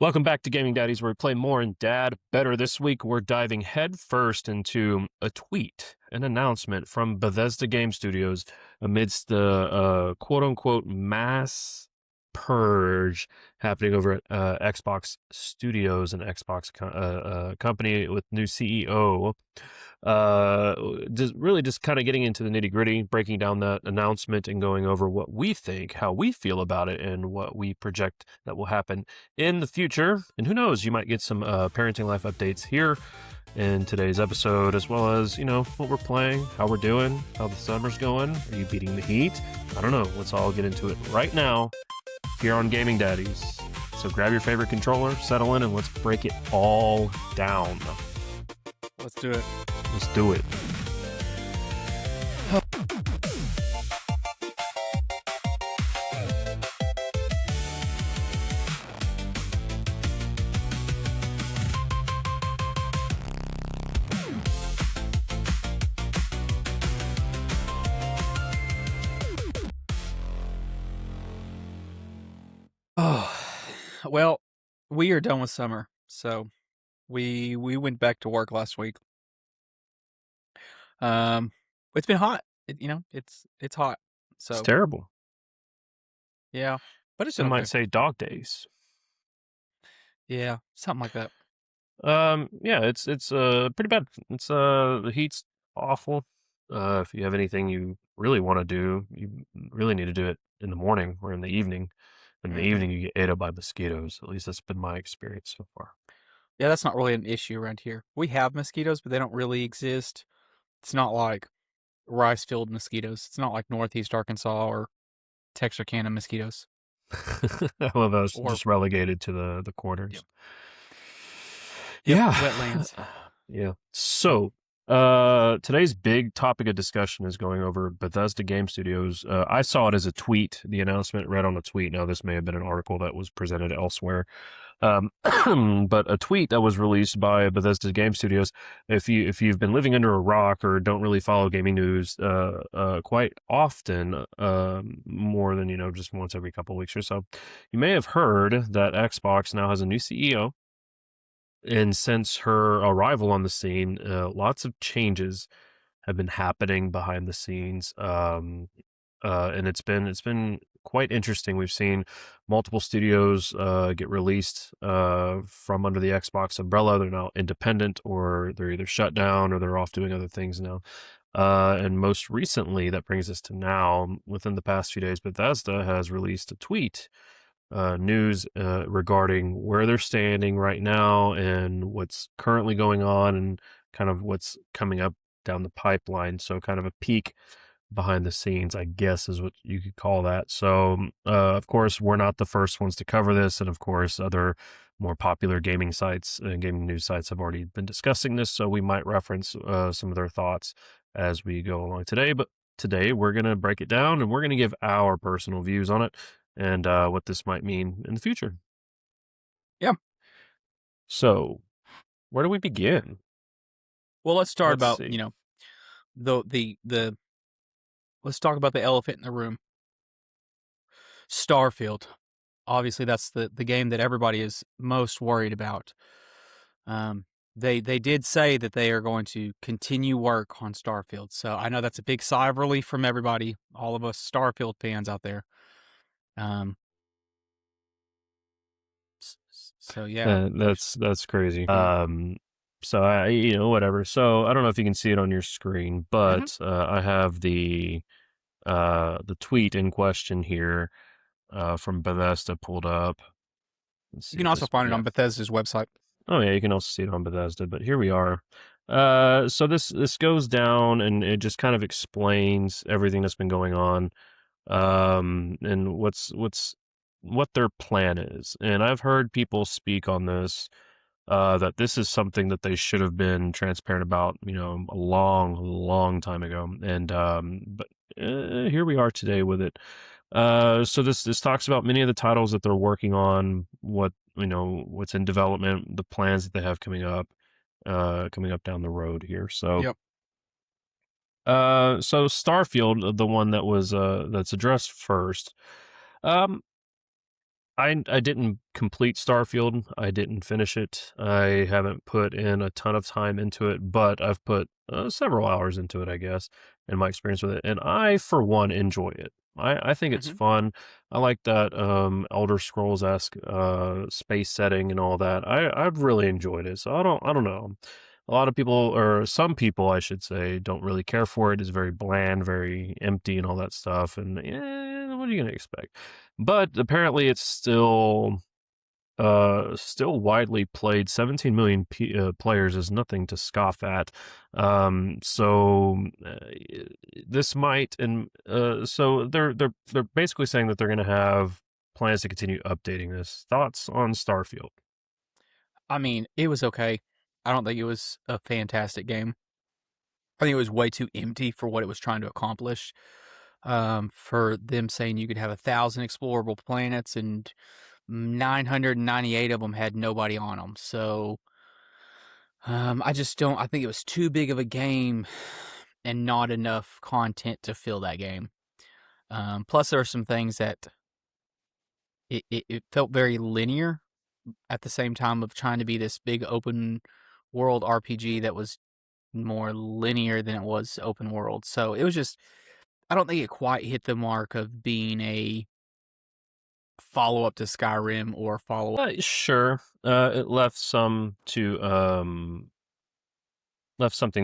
Welcome back to Gaming Daddies, where we play more and dad better. This week, we're diving headfirst into a tweet, an announcement from Bethesda Game Studios amidst the quote-unquote mass purge happening over at Xbox Studios, an Xbox company with new CEO. Just kind of getting into the nitty-gritty, breaking down that announcement and going over what we think, how we feel about it, and what we project that will happen in the future. And who knows, you might get some parenting life updates here in today's episode, as well as, what we're playing, how we're doing, how the summer's going. Are you beating the heat? I don't know. Let's all get into it right now here on Gaming Daddies. So grab your favorite controller, settle in, and let's break it all down. Let's do it. Let's do it. Oh, well, we are done with summer, so we went back to work last week. It's been hot. It's hot. So It's terrible. yeah, but it's Some okay. might say dog days. Yeah, something like that. Yeah, it's pretty bad. It's the heat's awful. If you have anything you really want to do, you really need to do it in the morning or in the evening. In the evening, you get ate up by mosquitoes. At least that's been my experience so far. Yeah, that's not really an issue around here. We have mosquitoes, but they don't really exist. It's not like rice-filled mosquitoes. It's not like Northeast Arkansas or Texarkana mosquitoes. I love how it's Or just relegated to the corners. Yep, Yeah. wetlands. Yeah. So, today's big topic of discussion is going over Bethesda Game Studios. I saw it as a tweet, the announcement read on a tweet. Now, this may have been an article that was presented elsewhere. But a tweet that was released by Bethesda Game Studios. If you've been living under a rock or don't really follow gaming news quite often, more than just once every couple of weeks or so, you may have heard that Xbox now has a new CEO. And since her arrival on the scene, lots of changes have been happening behind the scenes, and it's been quite interesting. We've seen multiple studios get released from under the Xbox umbrella. They're now independent, or they're either shut down, or they're off doing other things now. And most recently, that brings us to now. Within the past few days, Bethesda has released a tweet news regarding where they're standing right now and what's currently going on and kind of what's coming up down the pipeline. So kind of a peek behind the scenes, I guess, is what you could call that. So, of course, we're not the first ones to cover this. And of course, other more popular gaming sites and gaming news sites have already been discussing this. So we might reference some of their thoughts as we go along today. But today we're going to break it down and we're going to give our personal views on it and what this might mean in the future. Yeah. So, where do we begin? Well, let's start Let's about see. the let's talk about the elephant in the room. Starfield. Obviously, that's the game that everybody is most worried about. They did say that they are going to continue work on Starfield. So I know that's a big sigh of relief from everybody, all of us Starfield fans out there. So yeah, That's crazy. So whatever. So I don't know if you can see it on your screen, but I have the tweet in question here from Bethesda pulled up. You can also find it on Bethesda's website. Oh yeah, you can also see it on Bethesda, but here we are. So this goes down and it just kind of explains everything that's been going on, and what their plan is. And I've heard people speak on this, that this is something that they should have been transparent about, a long, long time ago. And but here we are today with it. So this talks about many of the titles that they're working on, what's in development, the plans that they have coming up down the road here. So, Yep. So Starfield, the one that was that's addressed first. I didn't complete Starfield. I didn't finish it. I haven't put in a ton of time into it, but I've put several hours into it, I guess, in my experience with it. And I, for one, enjoy it. I think it's Hmm. fun. I like that Elder Scrolls esque space setting and all that. I've really enjoyed it. So I don't know. A lot of people, or some people, I should say, don't really care for it. It's very bland, very empty, and all that stuff. And what are you gonna expect? But apparently, it's still widely played. 17 million players is nothing to scoff at. So this might, and so they're basically saying that they're going to have plans to continue updating this. Thoughts on Starfield? I mean, it was okay. I don't think it was a fantastic game. I think it was way too empty for what it was trying to accomplish. For them saying you could have 1,000 explorable planets and 998 of them had nobody on them. So I just don't. I think it was too big of a game and not enough content to fill that game. Plus, there are some things that it felt very linear at the same time of trying to be this big open world RPG that was more linear than it was open world. So it was just, I don't think it quite hit the mark of being a follow up to Skyrim or follow up. Sure. It left something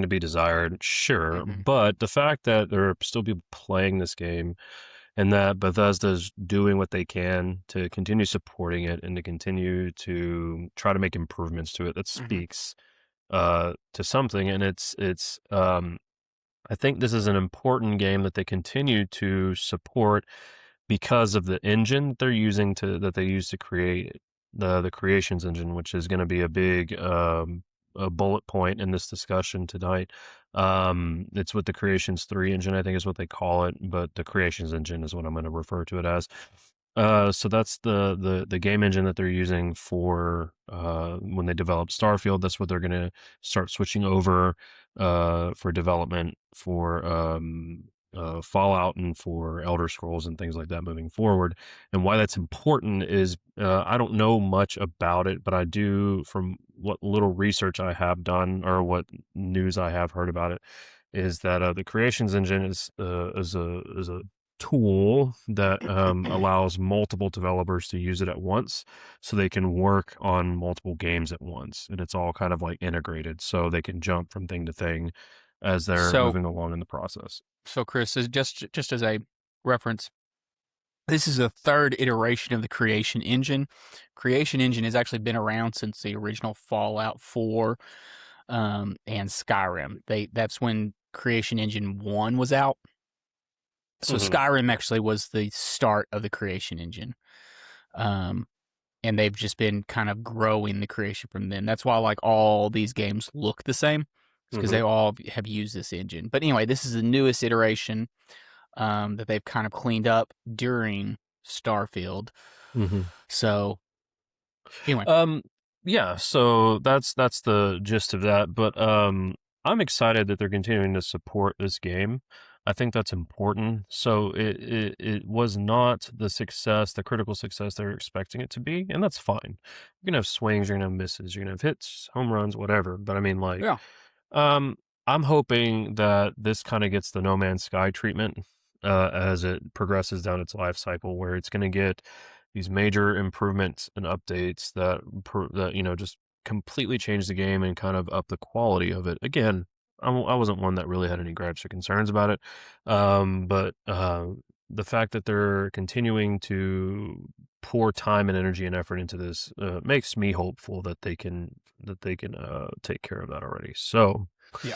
to be desired, sure. Hmm. But the fact that there are still people playing this game and that Bethesda's doing what they can to continue supporting it and to continue to try to make improvements to it, that Hmm. speaks to something. And I think this is an important game that they continue to support because of the engine they're using that they use to create the creations engine, which is going to be a big a bullet point in this discussion tonight. It's with the Creations 3 engine, I think is what they call it, but the Creations engine is what I'm going to refer to it as. So that's the game engine that they're using for when they develop Starfield. That's what they're going to start switching over for development for Fallout and for Elder Scrolls and things like that moving forward. And why that's important is I don't know much about it, but I do, from what little research I have done or what news I have heard about it, is that the Creations engine is a tool that allows multiple developers to use it at once, so they can work on multiple games at once, and it's all kind of like integrated, so they can jump from thing to thing as they're So, moving along in the process. so Chris, is just as a reference, this is the third iteration of the Creation Engine. Creation Engine has actually been around since the original Fallout 4 and Skyrim. That's when Creation Engine 1 was out. So Hmm. Skyrim actually was the start of the Creation Engine. Um, and they've just been kind of growing the creation from then. That's why like all these games look the same. It's because Hmm. they all have used this engine. But anyway, this is the newest iteration that they've kind of cleaned up during Starfield. Hmm. So anyway, Um, yeah, so that's the gist of that. But I'm excited that they're continuing to support this game. I think that's important. So it was not the success, the critical success they're expecting it to be, and that's fine. You're gonna have swings, you're gonna have misses, you're gonna have hits, home runs, whatever. But I mean, like, yeah, um, I'm hoping that this kind of gets the No Man's Sky treatment as it progresses down its life cycle, where it's going to get these major improvements and updates that just completely change the game and kind of up the quality of it. Again, I wasn't one that really had any gripes or concerns about it, but the fact that they're continuing to pour time and energy and effort into this makes me hopeful that they can take care of that already. So yeah,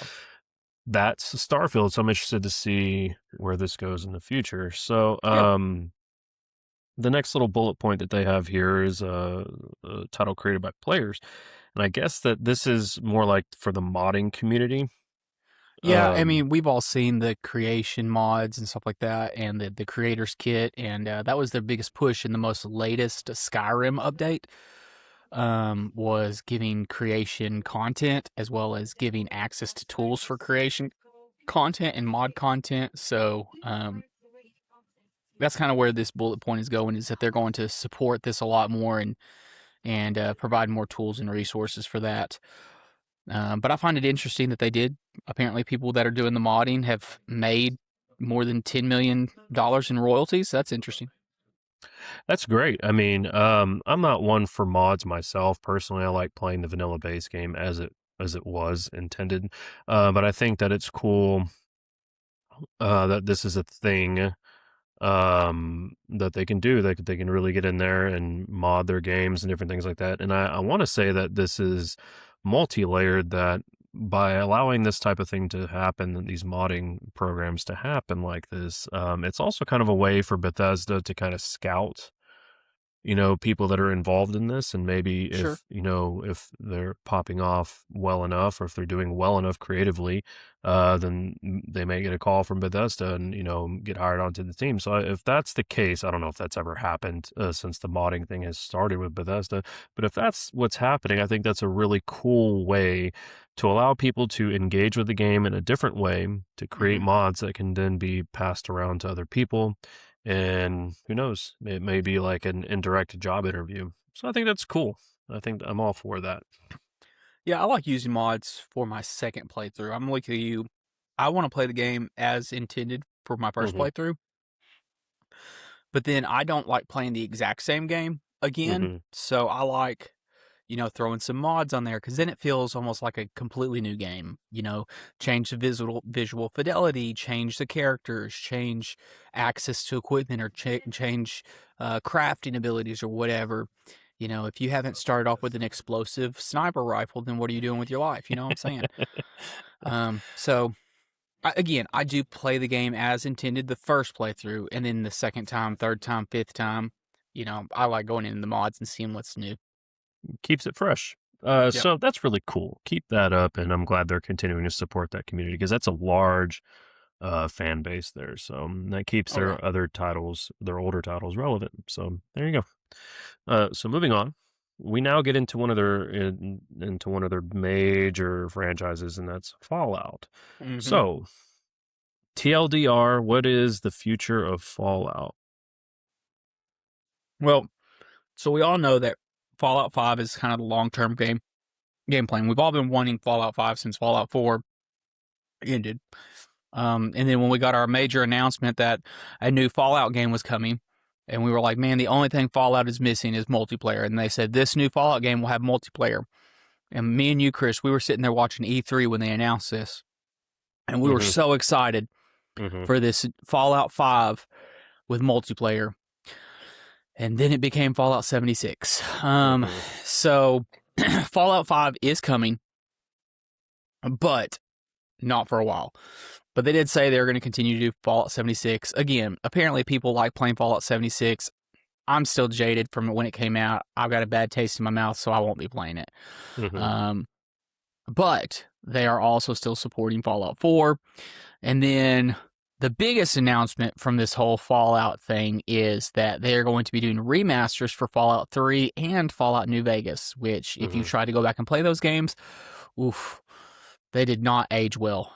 that's Starfield. So I'm interested to see where this goes in the future. So yeah, the next little bullet point that they have here is a title created by players, and I guess that this is more like for the modding community. yeah. I Um, mean, we've all seen the creation mods and stuff like that, and the creators kit, and that was their biggest push in the most latest Skyrim update. Was giving creation content as well as giving access to tools for creation content and mod content. So that's kind of where this bullet point is going, is that they're going to support this a lot more and provide more tools and resources for that. But I find it interesting that they did. Apparently, people that are doing the modding have made more than $10 million in royalties. That's interesting. That's great. I mean, I'm not one for mods myself personally. I like playing the vanilla base game as it was intended. But I think that it's cool that this is a thing that they can do. They can really get in there and mod their games and different things like that. And I want to say that this is multi-layered, that by allowing this type of thing to happen, these modding programs to happen like this, it's also kind of a way for Bethesda to kind of scout, people that are involved in this, and maybe Sure. if they're popping off well enough, or if they're doing well enough creatively, then they may get a call from Bethesda and, get hired onto the team. So if that's the case, I don't know if that's ever happened since the modding thing has started with Bethesda, but if that's what's happening, I think that's a really cool way to allow people to engage with the game in a different way, to create Hmm. mods that can then be passed around to other people. And who knows, it may be like an indirect job interview. So I think that's cool. I think I'm all for that. Yeah, I like using mods for my second playthrough. I'm like you. I want to play the game as intended for my first Hmm. playthrough, but then I don't like playing the exact same game again. Hmm. So I like, throwing some mods on there, because then it feels almost like a completely new game. Change the visual fidelity, change the characters, change access to equipment, or change crafting abilities or whatever. If you haven't started off with an explosive sniper rifle, then what are you doing with your life? You know what I'm saying? So again, I do play the game as intended the first playthrough, and then the second time, third time, fifth time, I like going into the mods and seeing what's new. Keeps it fresh. Yep. So that's really cool. Keep that up, and I'm glad they're continuing to support that community, because that's a large fan base there. So that keeps Oh yeah. their other titles, their older titles, relevant. So there you go. So moving on, we now get into into one of their major franchises, and that's Fallout. Hmm. So TLDR, what is the future of Fallout? Well, so we all know that Fallout 5 is kind of the long-term game plan. We've all been wanting Fallout 5 since Fallout 4 ended. And then when we got our major announcement that a new Fallout game was coming, and we were like, man, the only thing Fallout is missing is multiplayer. And they said, this new Fallout game will have multiplayer. And me and you, Chris, we were sitting there watching E3 when they announced this. And we were Hmm. so excited Hmm. for this Fallout 5 with multiplayer. And then it became Fallout 76. Hmm. So Fallout 5 is coming, but not for a while. But they did say they're going to continue to do Fallout 76. Again, apparently people like playing Fallout 76. I'm still jaded from when it came out. I've got a bad taste in my mouth, so I won't be playing it. Hmm. Um, but they are also still supporting Fallout 4. And then the biggest announcement from this whole Fallout thing is that they are going to be doing remasters for Fallout 3 and Fallout New Vegas, which, if you Hmm. try to go back and play those games, oof, they did not age well.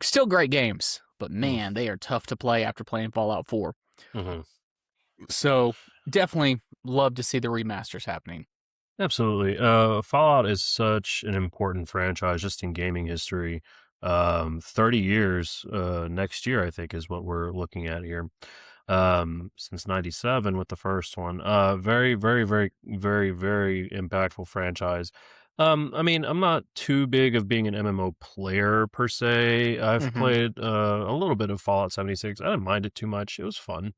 Still great games, but man, they are tough to play after playing Fallout 4. Hmm. So definitely love to see the remasters happening. Absolutely. Fallout is such an important franchise just in gaming history. 30 years next year, I think, is what we're looking at here. Since 97 with the first one. Very, very, very, very, very impactful franchise. I mean, I'm not too big of being an MMO player per se. I've Mm-hmm. played a little bit of Fallout 76. I didn't mind it too much. It was fun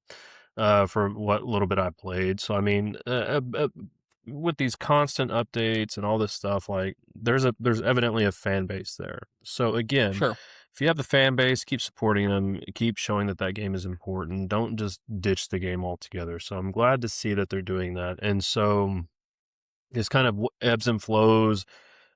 for what little bit I played. So I mean, with these constant updates and all this stuff, like there's evidently a fan base there. So again, Sure. if you have the fan base, keep supporting them, keep showing that that game is important. Don't just ditch the game altogether. So I'm glad to see that they're doing that. And so this kind of ebbs and flows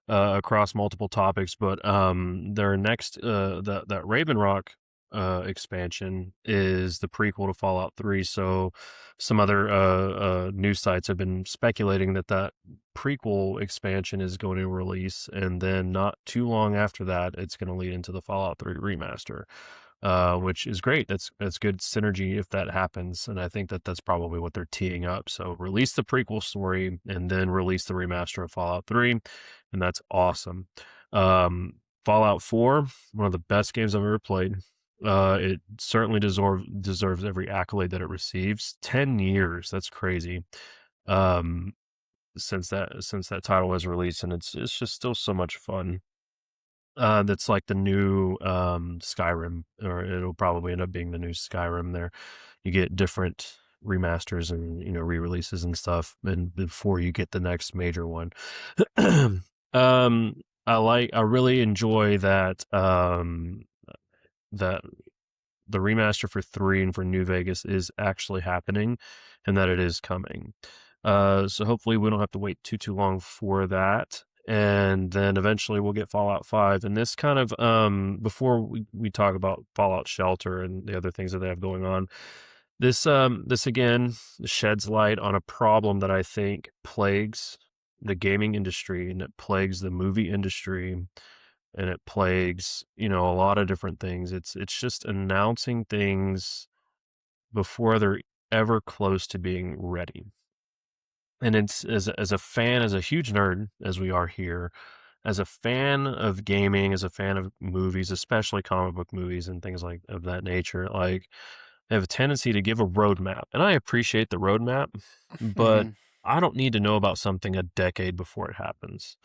across multiple topics, but their next that Raven Rock expansion is the prequel to Fallout 3. So some other news sites have been speculating that that prequel expansion is going to release, and then not too long after that, it's going to lead into the Fallout 3 remaster, which is great. That's good synergy if that happens, and I think that that's probably what they're teeing up. So release the prequel story and then release the remaster of Fallout 3, and that's awesome. Um, Fallout 4, one of the best games I've ever played. It certainly deserves every accolade that it receives. 10 years, that's crazy. Um, since that title was released, and it's just still so much fun. That's like the new Skyrim, or it'll probably end up being the new Skyrim. There, you get different remasters and re-releases and stuff, and before you get the next major one. I really enjoy that the remaster for 3 and for New Vegas is actually happening, and that it is coming. So hopefully we don't have to wait too long for that. And then eventually we'll get Fallout 5. And this kind of, before we talk about Fallout Shelter and the other things that they have going on, this again sheds light on a problem that I think plagues the gaming industry, and it plagues the movie industry, and it plagues, a lot of different things. It's just announcing things before they're ever close to being ready. And it's as a fan, as a huge nerd as we are here, as a fan of gaming, as a fan of movies, especially comic book movies and things like of that nature, like they have a tendency to give a roadmap. And I appreciate the roadmap, but I don't need to know about something a decade before it happens.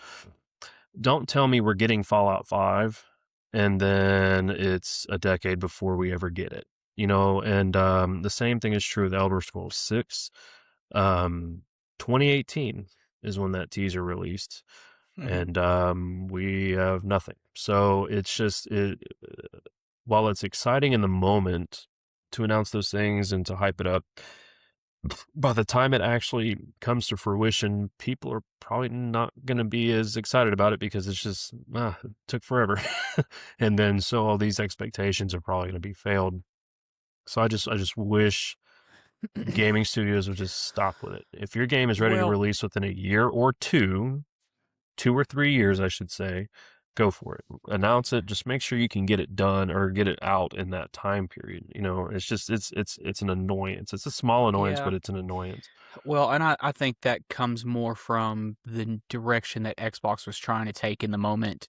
Don't tell me we're getting Fallout 5 and then it's a decade before we ever get it. And the same thing is true with Elder Scrolls 6. 2018 is when that teaser released, and we have nothing. So it's just, while it's exciting in the moment to announce those things and to hype it up, by the time it actually comes to fruition, people are probably not going to be as excited about it because it's just, it took forever. And then, so all these expectations are probably going to be failed. So I just wish gaming studios would just stop with it. If your game is ready to release within a year or 2 or 3 years, I should say, go for it. Announce it. Just make sure you can get it done or get it out in that time period. It's just it's an annoyance. It's a small annoyance, but it's an annoyance. Well, and I think that comes more from the direction that Xbox was trying to take in the moment.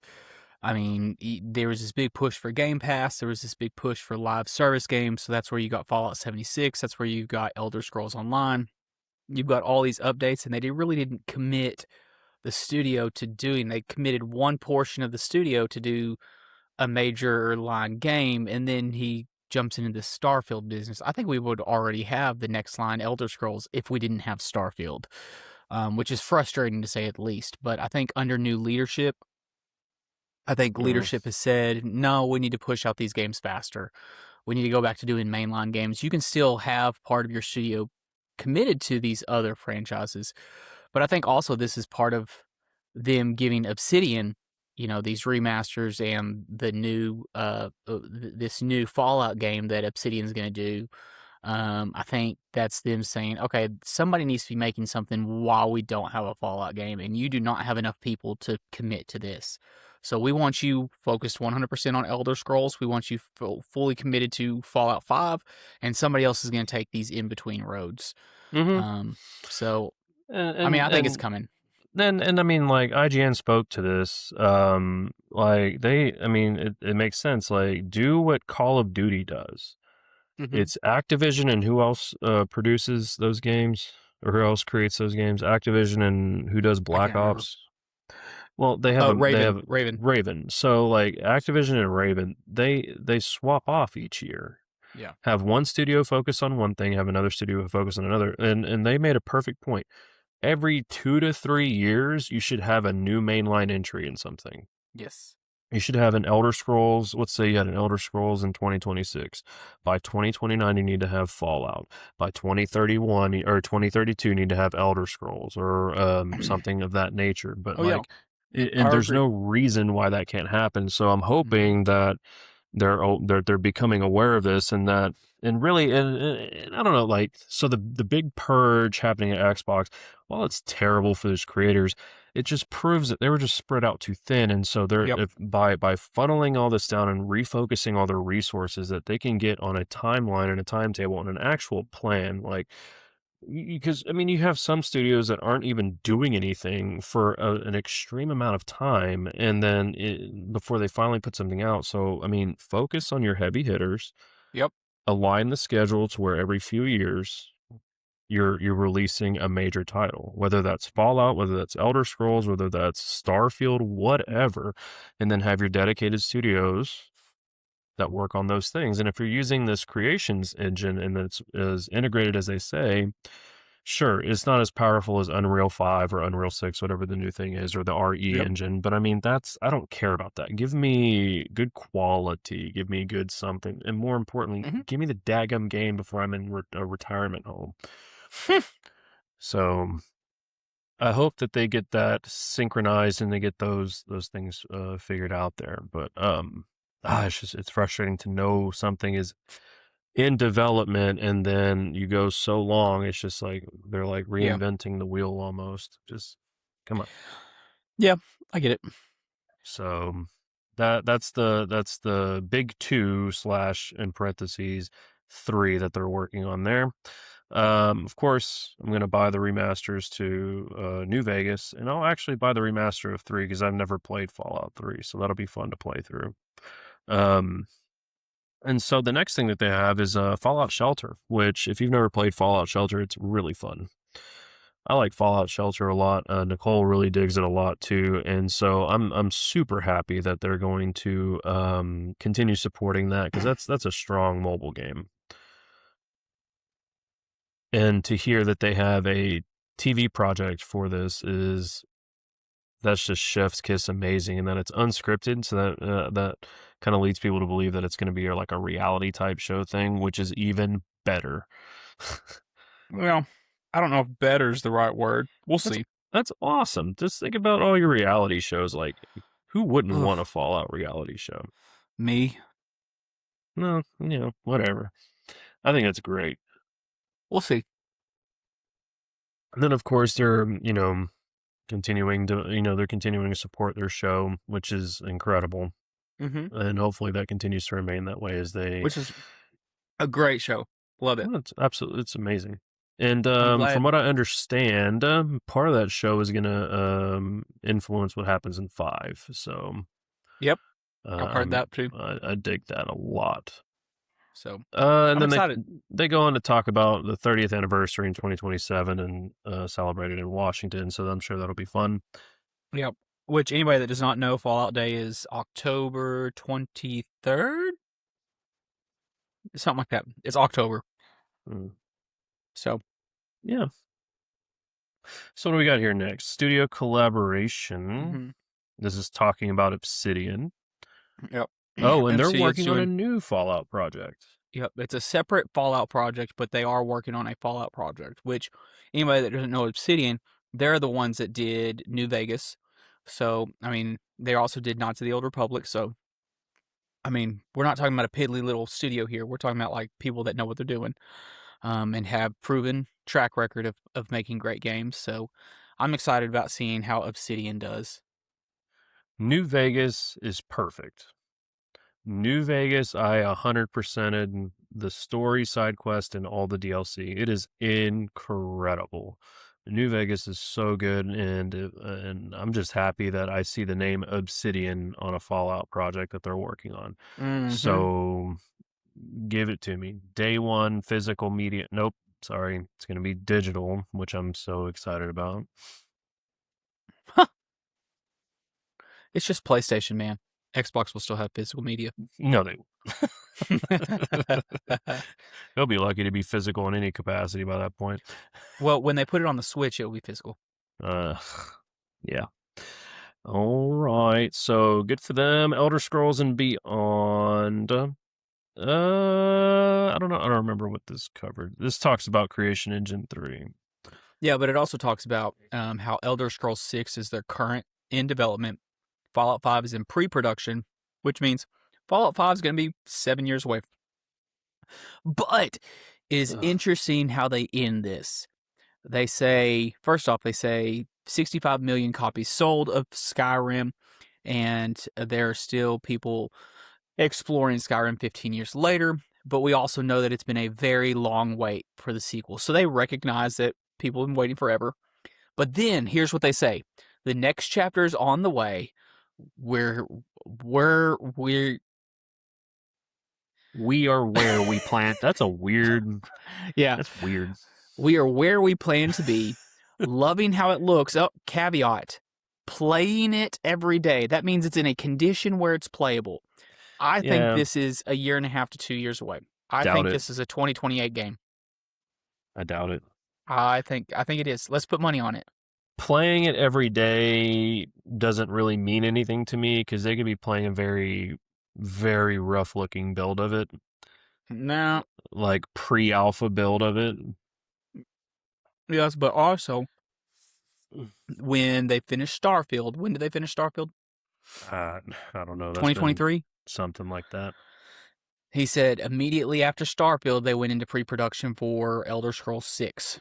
I mean, there was this big push for Game Pass. There was this big push for live service games. So that's where you got Fallout 76. That's where you got Elder Scrolls Online. You've got all these updates, and they really didn't commit the studio to doing. They committed one portion of the studio to do a major line game, and then he jumps into the Starfield business. I think we would already have the next line Elder Scrolls if we didn't have Starfield, which is frustrating to say at least. But I think under new leadership, leadership has said, no, we need to push out these games faster. We need to go back to doing mainline games. You can still have part of your studio committed to these other franchises. But I think also this is part of them giving Obsidian, these remasters and the new, this new Fallout game that Obsidian's going to do. I think that's them saying, okay, somebody needs to be making something while we don't have a Fallout game, and you do not have enough people to commit to this. So we want you focused 100% on Elder Scrolls. We want you fully committed to Fallout 5, and somebody else is going to take these in-between roads. So, I mean, I think it's coming. And I mean, like, IGN spoke to this. It makes sense. Like, do what Call of Duty does. It's Activision, and who else produces those games? Or who else creates those games? Activision, and who does Black Ops? Well, they have Raven. So like Activision and Raven, they swap off each year. Yeah. Have one studio focus on one thing, have another studio focus on another. And they made a perfect point. Every 2 to 3 years, you should have a new mainline entry in something. Yes. You should have an Elder Scrolls. Let's say you had an Elder Scrolls in 2026. By 2029, you need to have Fallout. By 2031 or 2032, you need to have Elder Scrolls or something of that nature. But and there's no reason why that can't happen. So I'm hoping that they're becoming aware of this, and that, and really, and I don't know, like, so the big purge happening at Xbox, while it's terrible for those creators, it just proves that they were just spread out too thin. And so they're Yep. by funneling all this down and refocusing all their resources that they can get on a timeline and a timetable and an actual plan, like because I mean, you have some studios that aren't even doing anything for an extreme amount of time, and then before they finally put something out. So, I mean, focus on your heavy hitters, Yep. align the schedule to where every few years you're releasing a major title, whether that's Fallout, whether that's Elder Scrolls, whether that's Starfield, whatever, and then have your dedicated studios that work on those things. And if you're using this creations engine and it's as integrated as they say, sure, it's not as powerful as Unreal 5 or Unreal 6, whatever the new thing is, or the RE Yep. engine. But I mean, I don't care about that. Give me good quality, give me good something. And more importantly, Mm-hmm. give me the daggum game before I'm in a retirement home. So I hope that they get that synchronized and they get those things figured out there. But it's frustrating to know something is in development and then you go so long. It's just like they're like Yeah. reinventing the wheel almost. Just come on. Yeah. I get it. So that's the big two slash in parentheses 3 that they're working on there. Of course, I'm going to buy the remasters to New Vegas, and I'll actually buy the remaster of 3 because I've never played Fallout 3, so that'll be fun to play through. And so the next thing that they have is Fallout Shelter, which if you've never played Fallout Shelter, it's really fun. I like Fallout Shelter a lot. Nicole really digs it a lot too, and so I'm super happy that they're going to continue supporting that because that's a strong mobile game. And to hear that they have a TV project for this that's just chef's kiss amazing, and that it's unscripted, so that kind of leads people to believe that it's going to be like a reality type show thing, which is even better. Well, I don't know if better is the right word. We'll That's see. that's awesome. Just think about all your reality shows. Like, who wouldn't Ugh, want a Fallout reality show? me. No, whatever. I think that's great. We'll see. And then, of course, they're continuing to support their show, which is incredible. Mm-hmm. And hopefully that continues to remain that way as they. Which is a great show. Love it. Well, it's amazing. And I'm from glad. what I understand, part of that show is going to influence what happens in 5. So Yep. I've heard I'm that too. I dig that a lot. So And I'm then excited. they go on to talk about the 30th anniversary in 2027 and celebrated in Washington. So I'm sure that'll be fun. Yep. Which anybody that does not know, Fallout Day is October 23rd, something like that. It's October. Mm. So Yeah. So what do we got here next? Studio collaboration. mm-hmm. This is talking about Obsidian. Yep. Oh, and they're Obsidian's working on a doing. new Fallout project. Yep, it's a separate Fallout project, but they are working on a Fallout project. Which anybody that doesn't know Obsidian, they're the ones that did New Vegas. So I mean, they also did Knights of the Old Republic. So I mean, we're not talking about a piddly little studio here. We're talking about like people that know what they're doing, and have proven track record of making great games. So I'm excited about seeing how Obsidian does. New Vegas is perfect. New Vegas, I 100%ed the story side quest and all the DLC. It is incredible. New Vegas is so good, and I'm just happy that I see the name Obsidian on a Fallout project that they're working on. Mm-hmm. So give it to me. Day one, physical media. Nope, sorry, it's going to be digital, which I'm so excited about. It's just PlayStation, man. Xbox will still have physical media. No, they. They'll be lucky to be physical in any capacity by that point. Well, when they put it on the Switch, it'll be physical. Uh, yeah. All right. So good for them. Elder Scrolls and Beyond. I don't know. I don't remember what this covered. This talks about Creation Engine 3. Yeah, but it also talks about how Elder Scrolls 6 is their current in development. Fallout 5 is in pre-production, which means Fallout 5 is going to be 7 years away. But it is interesting how they end this. They say, first off, 65 million copies sold of Skyrim, and there are still people exploring Skyrim 15 years later. But we also know that it's been a very long wait for the sequel. So they recognize that people have been waiting forever. But then here's what they say: the next chapter is on the way. We're We are where we plant. That's a weird. yeah. That's weird. We are where we plan to be, loving how it looks. Oh, caveat: playing it every day. That means it's in a condition where it's playable. I think this is a year and a half to 2 years away. I think this is a 2028 game. I doubt it. I think it is. Let's put money on it. Playing it every day doesn't really mean anything to me because they could be playing a very, very rough looking build of it. No. Like pre-alpha build of it. Yes, but also when they finish Starfield, when did they finish Starfield? I don't know. 2023? Something like that. He said immediately after Starfield, they went into pre-production for Elder Scrolls 6.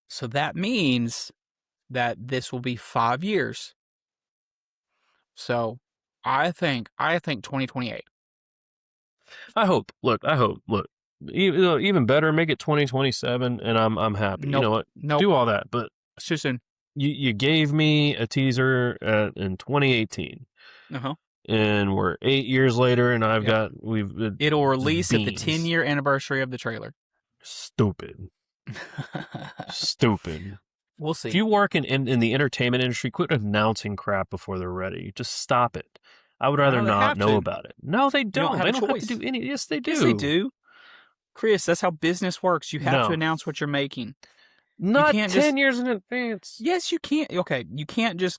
So that means that this will be 5 years. So I think 2028. I hope. Look. Even better, make it 2027, and I'm happy. Nope. You know what? Nope. Do all that, but It's too soon. You gave me a teaser in 2018. And we're 8 years later, and it'll release at the beans. 10-year anniversary of the trailer. Stupid. We'll see. If you work in the entertainment industry, quit announcing crap before they're ready. Just stop it. I would rather not know about it. No, they don't. They don't have to do any. Yes, they do. Yes, they do. Chris, that's how business works. You have to announce what you're making. Not 10 years in advance. Yes, you can't. Okay, you can't just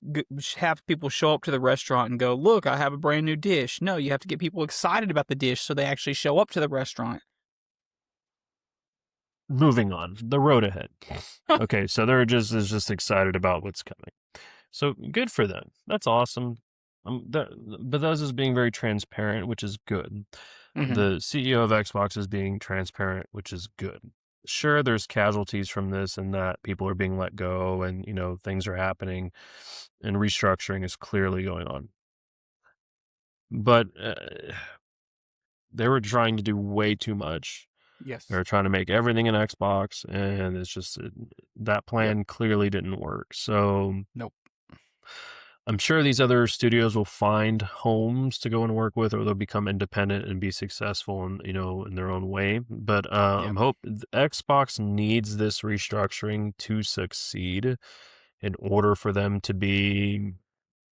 have people show up to the restaurant and go, look, I have a brand new dish. No, you have to get people excited about the dish so they actually show up to the restaurant. Moving on. The road ahead. Okay, so they're just excited about what's coming. So good for them. That's awesome. Bethesda's being very transparent, which is good. Mm-hmm. The CEO of Xbox is being transparent, which is good. Sure, there's casualties from this and that people are being let go and, things are happening and restructuring is clearly going on. But they were trying to do way too much. Yes. They were trying to make everything an Xbox, and it's just that plan clearly didn't work. So nope. I'm sure these other studios will find homes to go and work with, or they'll become independent and be successful in their own way. But I'm hoping Xbox needs this restructuring to succeed in order for them to be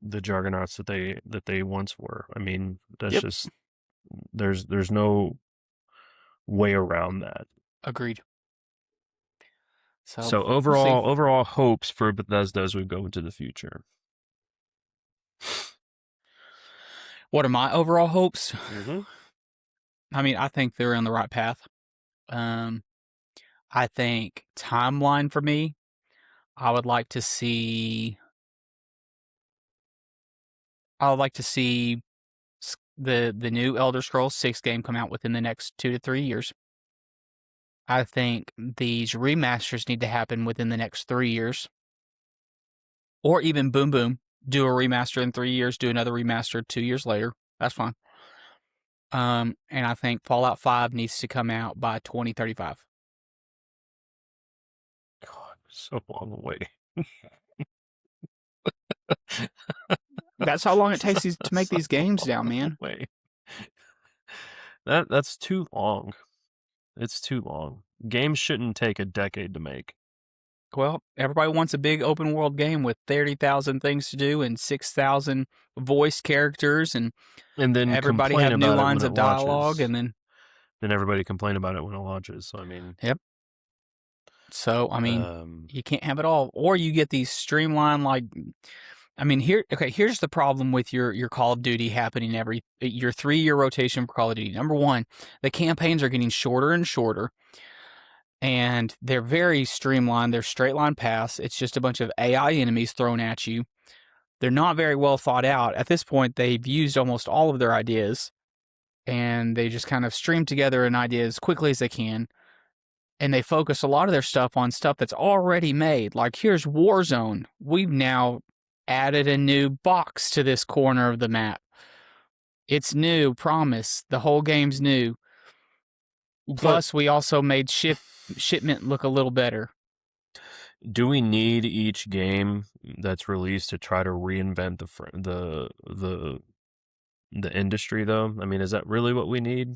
the juggernauts that they once were. I mean, that's just there's no way around that. Agreed. So overall hopes for Bethesda as we go into the future. What are my overall hopes? Mm-hmm. I mean, I think they're on the right path. I think timeline for me, I would like to see the new Elder Scrolls 6 game come out within the next 2 to 3 years. I think these remasters need to happen within the next 3 years. Or even boom, do a remaster in 3 years, do another remaster 2 years later. That's fine. And I think Fallout 5 needs to come out by 2035. God, so long away. That's how long it takes to make these games now, man. Wait. That's too long. It's too long. Games shouldn't take a decade to make. Well, everybody wants a big open world game with 30,000 things to do and 6,000 voice characters, and then everybody have new lines of dialogue, and then everybody complain about it when it launches. So I mean, yep. So I mean, you can't have it all, or you get these streamlined here's the problem with your Call of Duty happening your 3-year rotation for Call of Duty. Number one, the campaigns are getting shorter and shorter. And they're very streamlined. They're straight line paths. It's just a bunch of AI enemies thrown at you. They're not very well thought out. At this point, they've used almost all of their ideas, and they just kind of stream together an idea as quickly as they can. and they focus a lot of their stuff on stuff that's already made. Like, here's Warzone. We've now added a new box to this corner of the map. It's new, promise. The whole game's new. Plus, we also made shipment look a little better. Do we need each game that's released to try to reinvent the industry, though? I mean, is that really what we need?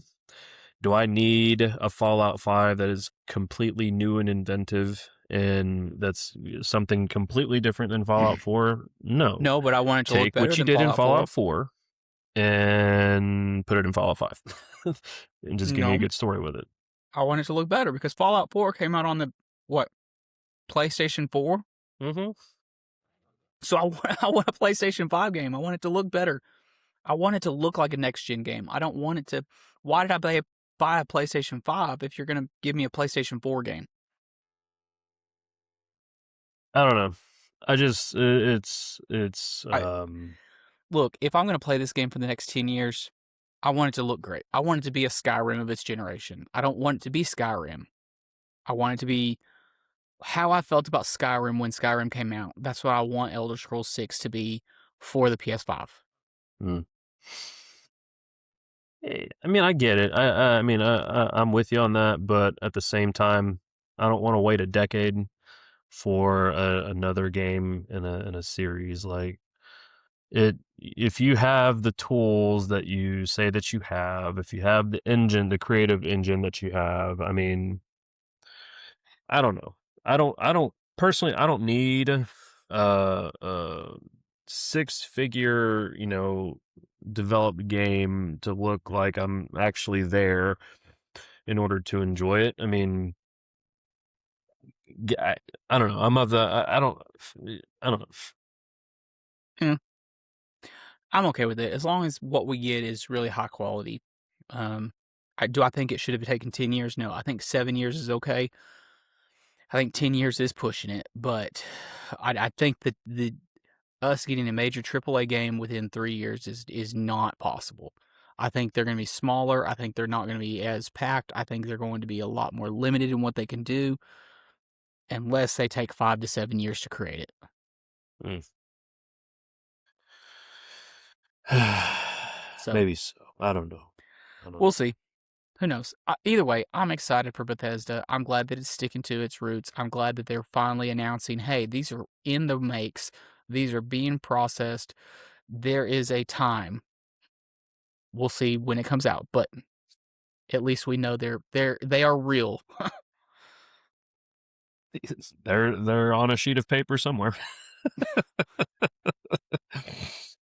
Do I need a Fallout 5 that is completely new and inventive and that's something completely different than Fallout 4? No. No, but I want it to look Take better what you than did in Fallout 4. 4 and put it in Fallout 5 and just give me a No. good story with it. I want it to look better because Fallout 4 came out on the, PlayStation 4? Mm-hmm. So I want a PlayStation 5 game. I want it to look better. I want it to look like a next-gen game. I don't want it to... Why did I buy a PlayStation 5 if you're going to give me a PlayStation 4 game? I don't know. I just Look, if I'm going to play this game for the next 10 years, I want it to look great. I want it to be a Skyrim of its generation. I don't want it to be Skyrim. I want it to be how I felt about Skyrim when Skyrim came out. That's what I want Elder Scrolls 6 to be for the PS5. I mean, I get it. I mean, I'm with you on that, but at the same time, I don't want to wait a decade for another game in a series. Like it, if you have the tools that you say that you have, if you have the engine, the creative engine that you have, I mean, I don't know. I don't personally. I don't need a 6-figure, developed game to look like I'm actually there in order to enjoy it. I mean, I don't know. I'm of the I don't know. I'm okay with it as long as what we get is really high quality. I think it should have taken 10 years? No, I think 7 years is okay. I think 10 years is pushing it, but I think that us getting a major AAA game within 3 years is not possible. I think they're going to be smaller. I think they're not going to be as packed. I think they're going to be a lot more limited in what they can do unless they take 5 to 7 years to create it. So maybe so. I don't know. We'll see. Who knows? Either way, I'm excited for Bethesda. I'm glad that it's sticking to its roots. I'm glad that they're finally announcing, hey, these are in the makes. These are being processed. There is a time. We'll see when it comes out, but at least we know they are real. They're on a sheet of paper somewhere.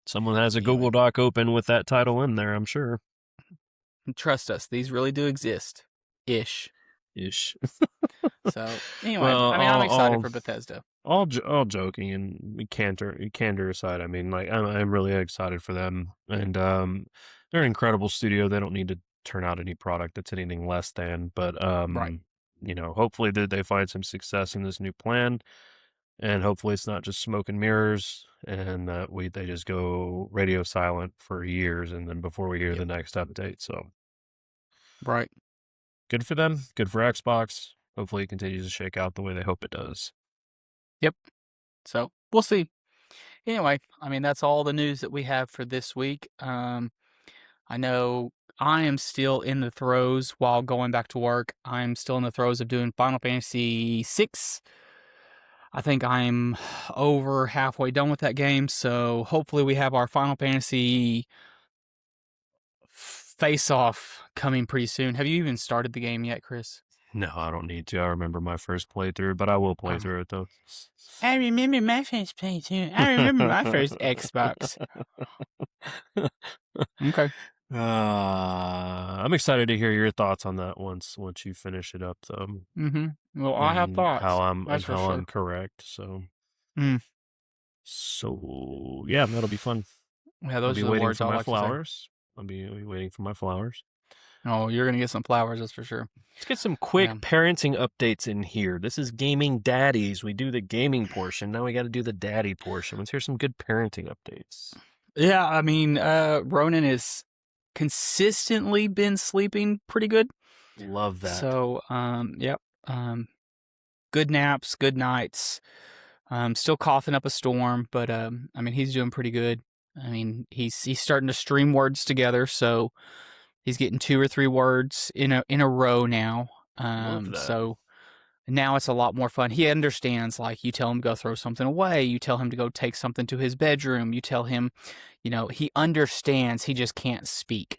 Someone has a Google Doc open with that title in there, I'm sure. Trust us, these really do exist. Ish. So, anyway, well, I'm excited for Bethesda. All joking and candor aside, I mean, like, I'm really excited for them. And they're an incredible studio. They don't need to turn out any product that's anything less than. But, right. Hopefully they find some success in this new plan. And hopefully it's not just smoke and mirrors and that they just go radio silent for years and then before we hear the next update. So, right. Good for them. Good for Xbox. Hopefully it continues to shake out the way they hope it does. Yep. So we'll see. Anyway, I mean, that's all the news that we have for this week. I know I am still in the throes while going back to work. I'm still in the throes of doing Final Fantasy VI. I think I'm over halfway done with that game, so hopefully we have our Final Fantasy face-off coming pretty soon. Have you even started the game yet, Chris? No, I don't need to. I remember my first playthrough, but I will play through it, though. I remember my first playthrough. I remember my first Xbox. Okay. I'm excited to hear your thoughts on that once you finish it up, though. Mm-hmm. Well, I have thoughts. How I'm correct. So. So yeah, that'll be fun. Yeah, those are the words I like flowers. I'll be waiting for my flowers. Oh, you're gonna get some flowers, that's for sure. Let's get some quick parenting updates in here. This is Gaming Daddies. We do the gaming portion. Now we got to do the daddy portion. Let's hear some good parenting updates. Yeah, I mean, Ronan has consistently been sleeping pretty good. Love that. So, yep. Um, Good naps, good nights. Still coughing up a storm, but I mean, he's doing pretty good. I mean, he's starting to stream words together, so he's getting 2 or 3 words in a row now. Love that. So now it's a lot more fun. He understands, like, you tell him to go throw something away, you tell him to go take something to his bedroom, you tell him, he understands, he just can't speak.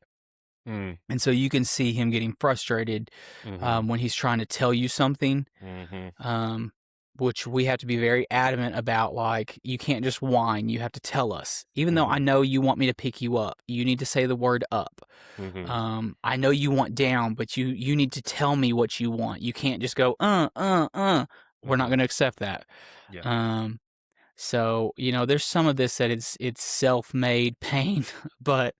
Mm, And so you can see him getting frustrated mm-hmm. when he's trying to tell you something, Mm-hmm. um, which we have to be very adamant about. Like, you can't just whine, you have to tell us. Even though I Mm-hmm. know you want me to pick you up, you need to say the word up. Mm-hmm. I know you want down, but you need to tell me what you want. You can't just go, We're not Mm-hmm. going to accept that. Yeah, Um, so, there's some of this that it's self-made pain, but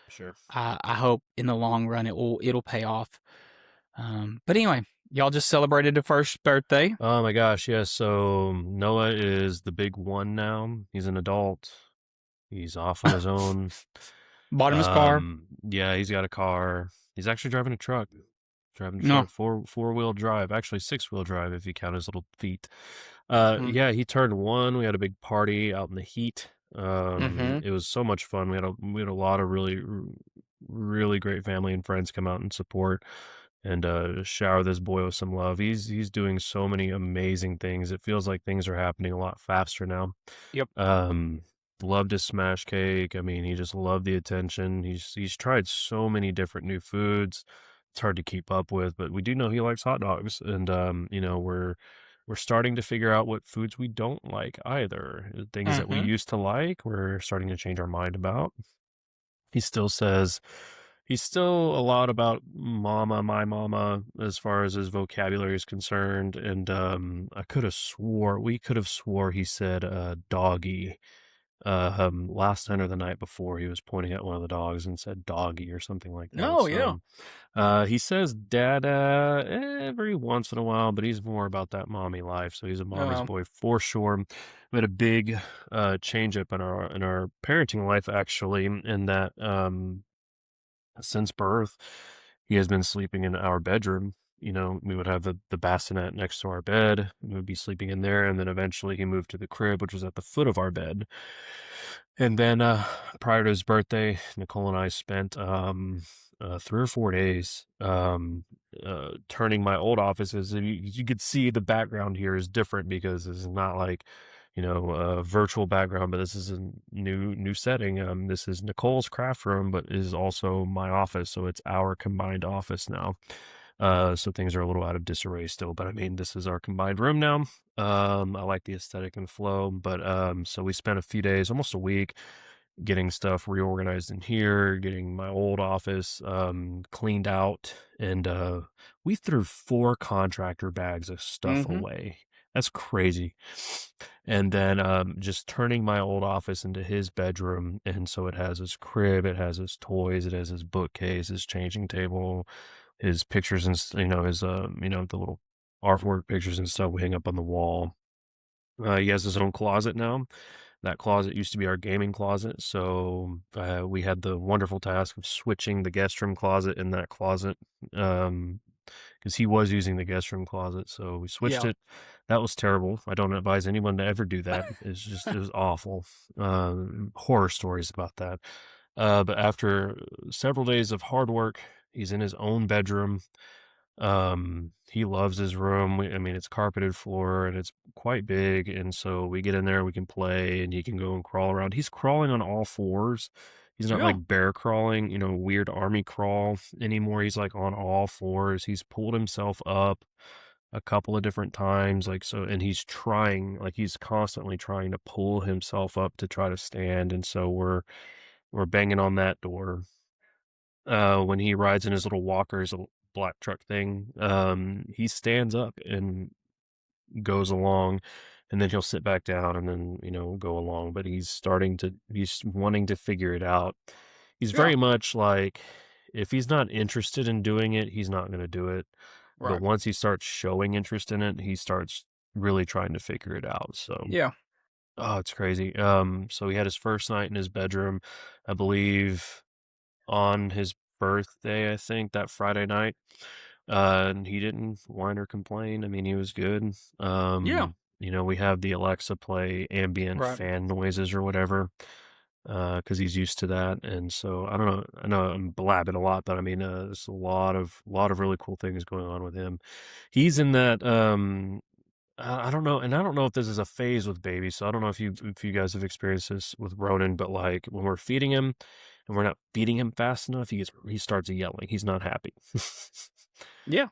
sure. I hope in the long run it'll pay off. But anyway, y'all just celebrated the first birthday. Oh my gosh, yes. So Noah is the big one now. He's an adult. He's off on his own. Bought him his car. Yeah, he's got a car. He's actually driving a truck. Driving a No. truck, four-wheel drive, actually 6-wheel drive if you count his little feet. Mm, Yeah, he turned 1. We had a big party out in the heat. mm-hmm. It was so much fun. We had a lot of really great family and friends come out and support and shower this boy with some love. He's doing so many amazing things. It feels like things are happening a lot faster now. Yep. Um, Loved his smash cake. I mean, he just loved the attention. He's tried so many different new foods. It's hard to keep up with, but we do know he likes hot dogs, and we're starting to figure out what foods we don't like either. Things that we Mm-hmm. used to like, we're starting to change our mind about. He still says he's still a lot about mama, my mama, as far as his vocabulary is concerned. And we could have swore he said doggy. Last night or the night before, he was pointing at one of the dogs and said doggy or something like that. No, yeah. So he says dada every once in a while, but he's more about that mommy life. So he's a mommy's Um, boy for sure. We had a big change up in our parenting life actually, in that since birth, he has been sleeping in our bedroom. We would have the bassinet next to our bed. We would be sleeping in there, and then eventually he moved to the crib, which was at the foot of our bed. And then prior to his birthday, Nicole and I spent 3 or 4 days turning my old offices. And you could see the background here is different because this is not like a virtual background, but this is a new setting. This is Nicole's craft room, but is also my office, so it's our combined office now. So things are a little out of disarray still, but I mean, this is our combined room now. I like the aesthetic and flow, but so we spent a few days, almost a week, getting stuff reorganized in here, getting my old office cleaned out, and we threw 4 contractor bags of stuff mm-hmm. away. That's crazy. And then just turning my old office into his bedroom, and so it has his crib, it has his toys, it has his bookcase, his changing table, his pictures and his the little artwork pictures and stuff we hang up on the wall. He has his own closet now. That closet used to be our gaming closet, so we had the wonderful task of switching the guest room closet in that closet, because he was using the guest room closet, so we switched Yeah. it. That was terrible. I don't advise anyone to ever do that. It was awful. Horror stories about that. But after several days of hard work, he's in his own bedroom. He loves his room. I mean, it's carpeted floor and it's quite big. And so we get in there, we can play, and he can go and crawl around. He's crawling on all fours. He's not Yeah. like bear crawling, weird army crawl anymore. He's like on all fours. He's pulled himself up a couple of different times, like so, and he's trying, like he's constantly trying to pull himself up to try to stand. And so we're banging on that door when he rides in his little walker, his little black truck thing. He stands up and goes along, and then he'll sit back down and then go along. But he's wanting to figure it out. He's Yeah. very much like, if he's not interested in doing it, he's not going to do it. But Right. once he starts showing interest in it, he starts really trying to figure it out. So, Yeah. oh, it's crazy. So he had his first night in his bedroom, I believe, on his birthday, I think, that Friday night. And he didn't whine or complain. I mean, he was good. Yeah. We have the Alexa play ambient Right. fan noises or whatever, because he's used to that. And so I don't know. I know I'm blabbing a lot, but I mean, there's a lot of really cool things going on with him. He's in that. I don't know, and I don't know if this is a phase with babies. So I don't know if you guys have experienced this with Ronan, but like when we're feeding him and we're not feeding him fast enough, he starts yelling. He's not happy. Yeah.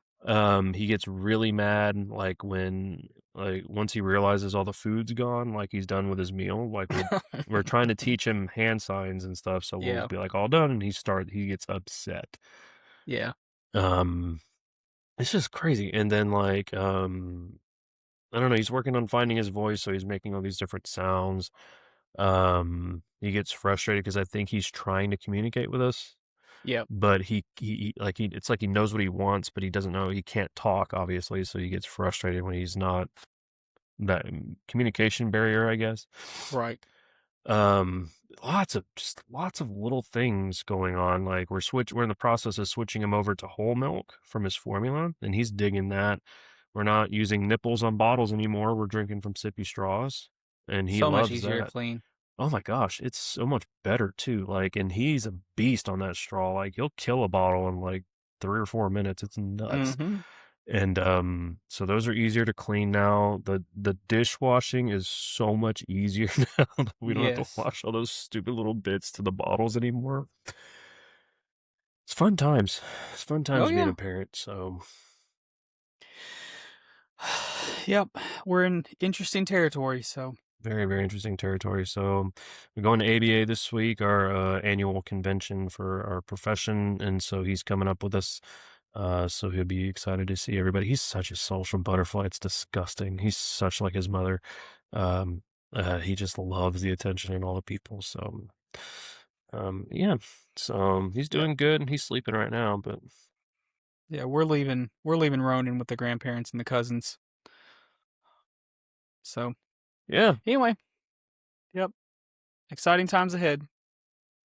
He gets really mad like once he realizes all the food's gone, like he's done with his meal. Like we're trying to teach him hand signs and stuff, so we'll Yeah. be like all done, and he gets upset. Yeah. Um, it's just crazy. And then I don't know, he's working on finding his voice, so he's making all these different sounds. He gets frustrated because I think he's trying to communicate with us. Yeah. But it's like he knows what he wants, but he doesn't know. He can't talk, obviously, so he gets frustrated when he's not that communication barrier, I guess. Right. Um, lots of little things going on. Like we're in the process of switching him over to whole milk from his formula, and he's digging that. We're not using nipples on bottles anymore. We're drinking from sippy straws, and he So much loves easier to that. clean. Oh my gosh, it's so much better too. Like, and he's a beast on that straw. Like, he'll kill a bottle in like 3 or 4 minutes. It's nuts. Mm-hmm. And so those are easier to clean now. The dishwashing is so much easier now that we don't have to Yes. wash all those stupid little bits to the bottles anymore. It's fun times. It's fun Oh times being yeah. a parent. So Yep. We're in interesting territory, so very, very interesting territory. So we're going to ABA this week, our annual convention for our profession, and so he's coming up with us. So he'll be excited to see everybody. He's such a social butterfly. It's disgusting. He's such like his mother. He just loves the attention and all the people. So, yeah. So he's yeah. doing good, and he's sleeping right now. But Yeah, we're leaving Ronan with the grandparents and the cousins. So yeah, anyway, yep. Exciting times ahead.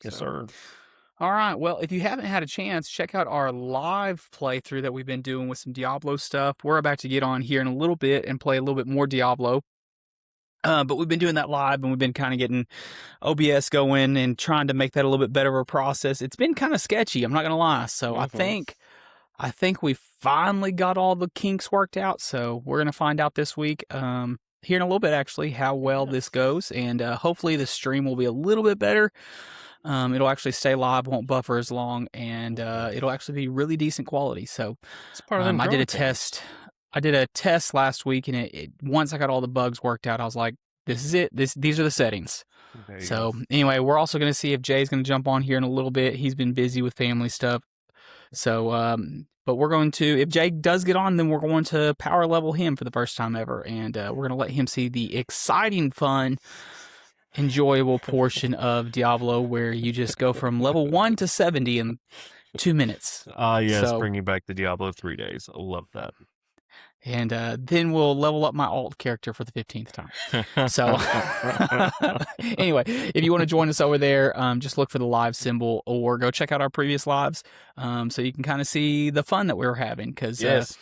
yes, So sir. all right. Well, if you haven't had a chance, check out our live playthrough that we've been doing with some Diablo stuff. We're about to get on here in a little bit and play a little bit more Diablo. But we've been doing that live, and we've been kind of getting OBS going and trying to make that a little bit better of a process. It's been kind of sketchy, I'm not going to lie. So I think we finally got all the kinks worked out. So we're going to find out this week, here in a little bit, actually, how well this goes. And hopefully the stream will be a little bit better. It'll actually stay live, won't buffer as long, and it'll actually be really decent quality. So It's part of them. I did a growing pains. test. I did a test last week, and once I got all the bugs worked out, I was like, "This is it. These are the settings." There you So go. anyway, we're also going to see if Jay's going to jump on here in a little bit. He's been busy with family stuff. So, but we're going to, if Jay does get on, then we're going to power level him for the first time ever, and we're going to let him see the exciting, fun, enjoyable portion of Diablo where you just go from level 1 to 70 in 2 minutes. Yes, So, bringing back the Diablo 3 days. I love that. and then we'll level up my alt character for the 15th time. So anyway, if you want to join us over there, just look for the live symbol or go check out our previous lives, so you can kind of see the fun that we were having, because Yes.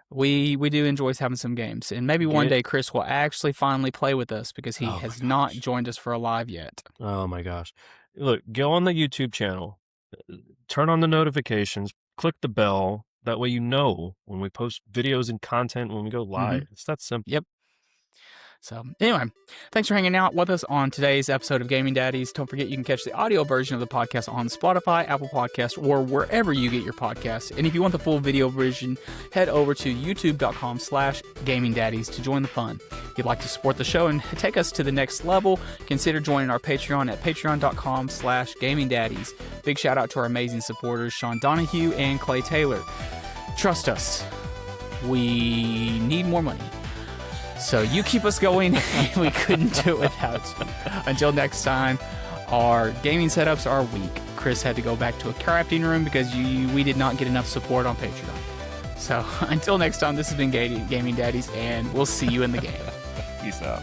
we do enjoy having some games. And maybe one day Chris will actually finally play with us, because he has not joined us for a live yet. Oh my gosh. Look, go on the YouTube channel, turn on the notifications, click the bell. That way you know when we post videos and content, when we go live. It's that simple. Yep. So anyway, thanks for hanging out with us on today's episode of Gaming Daddies. Don't forget you can catch the audio version of the podcast on Spotify, Apple Podcasts, or wherever you get your podcasts. And if you want the full video version, head over to youtube.com/Gaming Daddies to join the fun. If you'd like to support the show and take us to the next level, consider joining our Patreon at patreon.com/Gaming Daddies. Big shout out to our amazing supporters, Sean Donahue and Clay Taylor. Trust us, we need more money. So you keep us going. We couldn't do it without you. Until next time, our gaming setups are weak. Chris had to go back to a crafting room because we did not get enough support on Patreon. So until next time, this has been Gaming Daddies, and we'll see you in the game. Peace out.